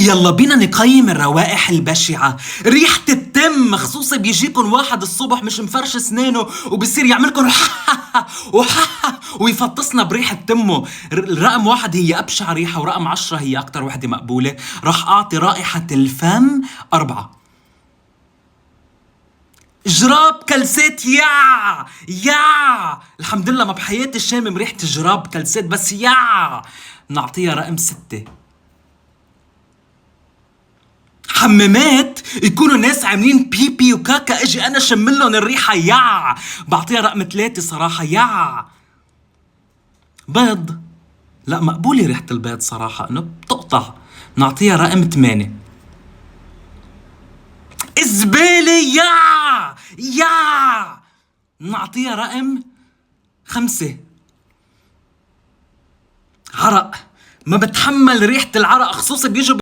يلا بينا نقيم الروائح البشعة. ريحة التم خصوصي بيجيكن واحد الصبح مش مفرش اسنانه وبصير يعملكن ويفطسنا بريحة تمه. رقم 1 هي أبشع ريحة، ورقم 10 هي أكتر وحدة مقبولة. راح أعطي رائحة الفم 4. جراب كلسات يا الحمد لله ما بحياتي شامم ريحة جراب كلسات، بس نعطيها رقم 6. حمامات يكونوا ناس عاملين بيبي وكاكا اجي انا شملن الريحة بعطيها رقم 3 صراحة بيض، لا مقبولة ريحة البيض صراحة انه بتقطع، نعطيها رقم 8. الزبالة نعطيها رقم 5. عرق، ما بتحمل ريحة العرق خصوصي بيجوا